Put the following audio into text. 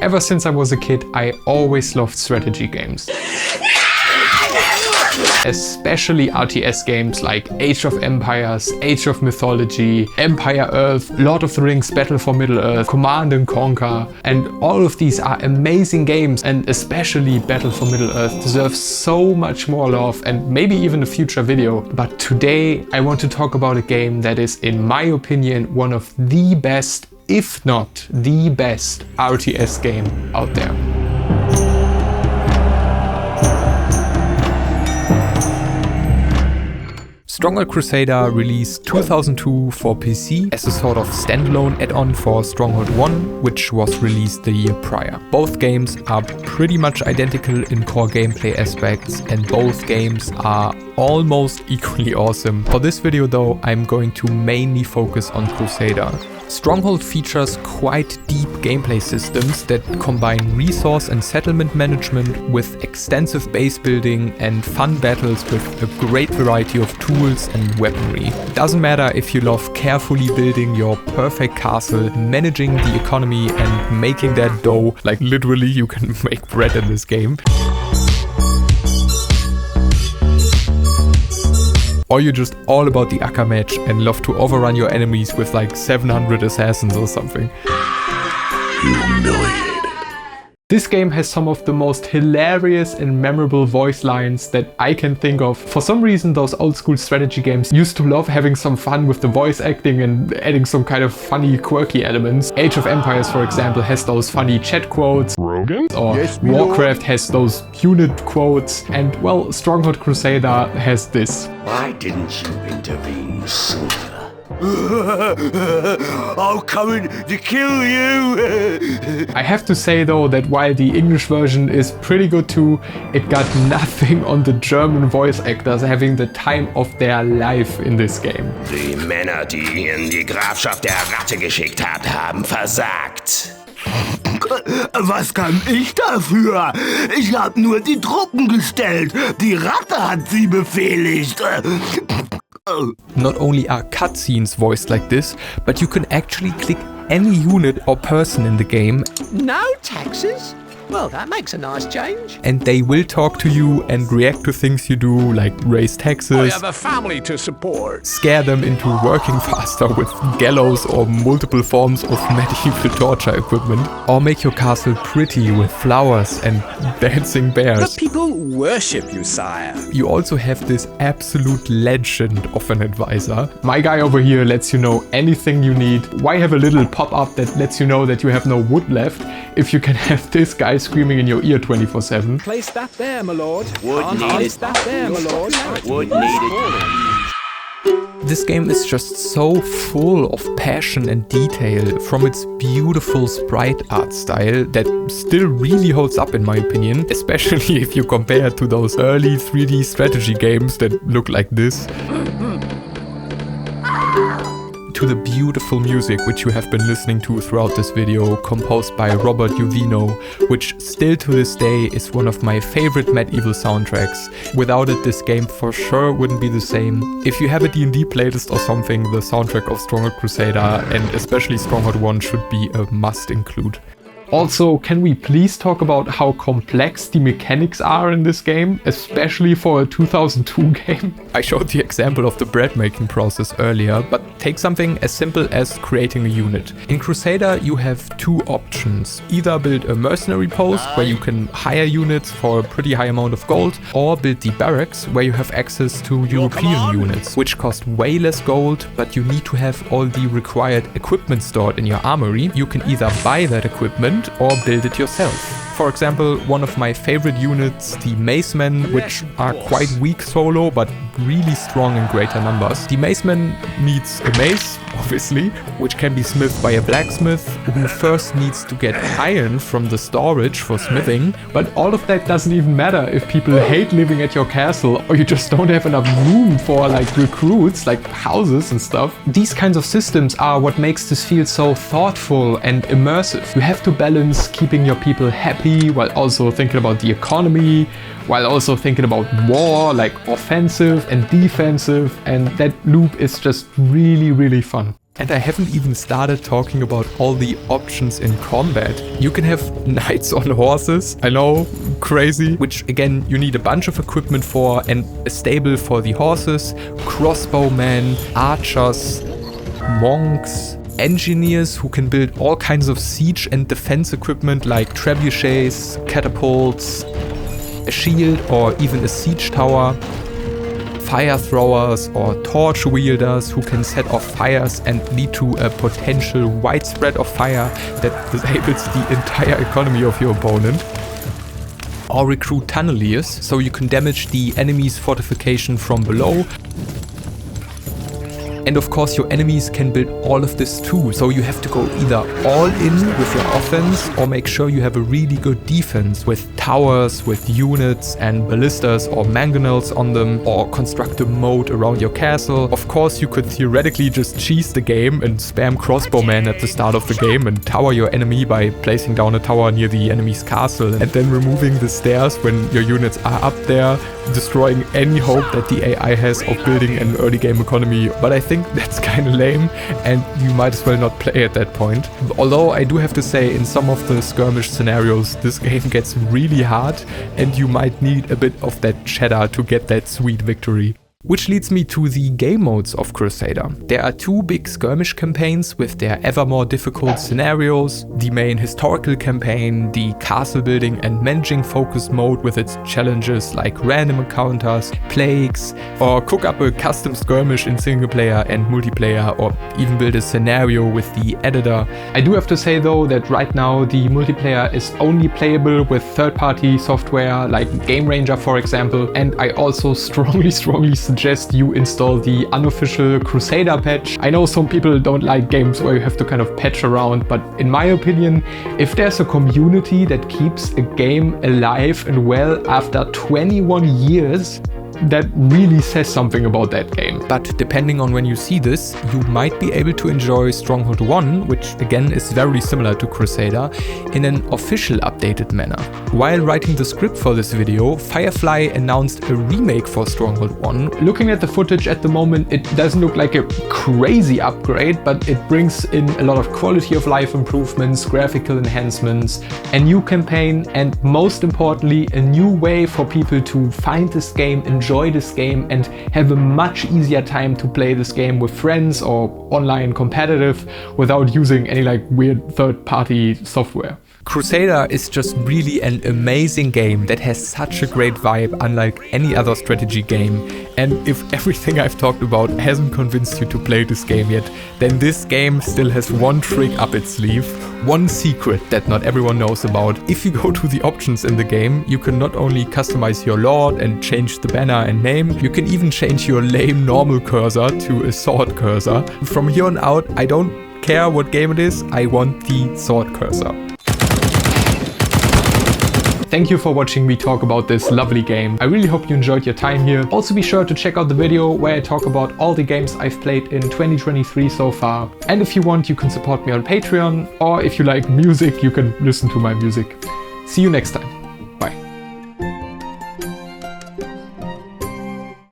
Ever since I was a kid, I always loved strategy games. Especially RTS games like Age of Empires, Age of Mythology, Empire Earth, Lord of the Rings, Battle for Middle-earth, Command and Conquer, and all of these are amazing games, and especially Battle for Middle-earth deserves so much more love and maybe even a future video. But today I want to talk about a game that is, in my opinion, one of the best, if not the best, RTS game out there. Stronghold Crusader released 2002 for PC as a sort of standalone add-on for Stronghold 1, which was released the year prior. Both games are pretty much identical in core gameplay aspects, and both games are almost equally awesome. For this video though, I'm going to mainly focus on Crusader. Stronghold features quite deep gameplay systems that combine resource and settlement management with extensive base building and fun battles with a great variety of tools and weaponry. Doesn't matter if you love carefully building your perfect castle, managing the economy and making that dough, like literally you can make bread in this game. Or you're just all about the Unmatched and love to overrun your enemies with like 700 assassins or something. Humiliated. This game has some of the most hilarious and memorable voice lines that I can think of. For some reason, those old school strategy games used to love having some fun with the voice acting and adding some kind of funny, quirky elements. Age of Empires, for example, has those funny chat quotes. Rogan? Or yes, Warcraft has those unit quotes. And well, Stronghold Crusader has this. Why didn't you intervene sooner? I'm coming to kill you! I have to say though that while the English version is pretty good too, it got nothing on the German voice actors having the time of their life in this game. Die Männer, die ihr in die Grafschaft der Ratte geschickt habt, haben versagt. Was kann ich dafür? Ich hab nur die Truppen gestellt. Die Ratte hat sie befehligt. Not only are cutscenes voiced like this, but you can actually click any unit or person in the game. No taxes? Well, that makes a nice change. And they will talk to you and react to things you do, like raise taxes. I have a family to support. Scare them into working faster with gallows or multiple forms of medieval torture equipment. Or make your castle pretty with flowers and dancing bears. The people worship you, sire. You also have this absolute legend of an advisor. My guy over here lets you know anything you need. Why have a little pop-up that lets you know that you have no wood left if you can have this guy screaming in your ear 24/7? Place that there, my lord. Wood needed. That there, my lord. Wood needed. This game is just so full of passion and detail, from its beautiful sprite art style that still really holds up in my opinion, especially if you compare it to those early 3D strategy games that look like this. To the beautiful music which you have been listening to throughout this video, composed by Robert Uvino, which still to this day is one of my favorite medieval soundtracks. Without it, this game for sure wouldn't be the same. If you have a D&D playlist or something, the soundtrack of Stronghold Crusader and especially Stronghold 1 should be a must include. Also, can we please talk about how complex the mechanics are in this game, especially for a 2002 game? I showed the example of the bread making process earlier, but take something as simple as creating a unit. In Crusader, you have two options. Either build a mercenary post where you can hire units for a pretty high amount of gold, or build the barracks where you have access to European units, which cost way less gold, but you need to have all the required equipment stored in your armory. You can either buy that equipment or build it yourself. For example, one of my favorite units, the Macemen, which are quite weak solo but really strong in greater numbers. The Maceman needs a mace, obviously, which can be smithed by a blacksmith who first needs to get iron from the storage for smithing. But all of that doesn't even matter if people hate living at your castle or you just don't have enough room for like recruits, like houses and stuff. These kinds of systems are what makes this feel so thoughtful and immersive. You have to balance keeping your people happy while also thinking about the economy, while also thinking about war, like offensive and defensive, and that loop is just really, really fun. And I haven't even started talking about all the options in combat. You can have knights on horses, I know, crazy, which again you need a bunch of equipment for, and a stable for the horses, crossbowmen, archers, monks, engineers who can build all kinds of siege and defense equipment like trebuchets, catapults, a shield or even a siege tower, fire throwers or torch wielders who can set off fires and lead to a potential widespread of fire that disables the entire economy of your opponent. Or recruit tunneliers, so you can damage the enemy's fortification from below. And of course your enemies can build all of this too, so you have to go either all in with your offense or make sure you have a really good defense with towers, with units and ballistas or mangonels on them, or construct a moat around your castle. Of course you could theoretically just cheese the game and spam crossbowmen at the start of the game and tower your enemy by placing down a tower near the enemy's castle and then removing the stairs when your units are up there, destroying any hope that the AI has of building an early game economy. But I think that's kind of lame and you might as well not play at that point. Although I do have to say, in some of the skirmish scenarios this game gets really hard and you might need a bit of that cheddar to get that sweet victory. Which leads me to the game modes of Crusader. There are two big skirmish campaigns with their ever more difficult scenarios, the main historical campaign, the castle building and managing focus mode with its challenges like random encounters, plagues, or cook up a custom skirmish in single player and multiplayer, or even build a scenario with the editor. I do have to say though that right now the multiplayer is only playable with third-party software like Game Ranger for example, and I also strongly suggest you install the unofficial Crusader patch. I know some people don't like games where you have to kind of patch around, but in my opinion, if there's a community that keeps a game alive and well after 21 years, that really says something about that game. But depending on when you see this, you might be able to enjoy Stronghold 1, which again is very similar to Crusader, in an official updated manner. While writing the script for this video, Firefly announced a remake for Stronghold 1. Looking at the footage at the moment, it doesn't look like a crazy upgrade, but it brings in a lot of quality of life improvements, graphical enhancements, a new campaign, and most importantly, a new way for people to find this game, enjoy this game, and have a much easier time to play this game with friends or online competitive without using any like weird third-party software. Crusader is just really an amazing game that has such a great vibe, unlike any other strategy game. And if everything I've talked about hasn't convinced you to play this game yet, then this game still has one trick up its sleeve, one secret that not everyone knows about. If you go to the options in the game, you can not only customize your lord and change the banner and name, you can even change your lame normal cursor to a sword cursor. From here on out, I don't care what game it is, I want the sword cursor. Thank you for watching me talk about this lovely game. I really hope you enjoyed your time here. Also be sure to check out the video where I talk about all the games I've played in 2023 so far. And if you want, you can support me on Patreon, or if you like music, you can listen to my music. See you next time.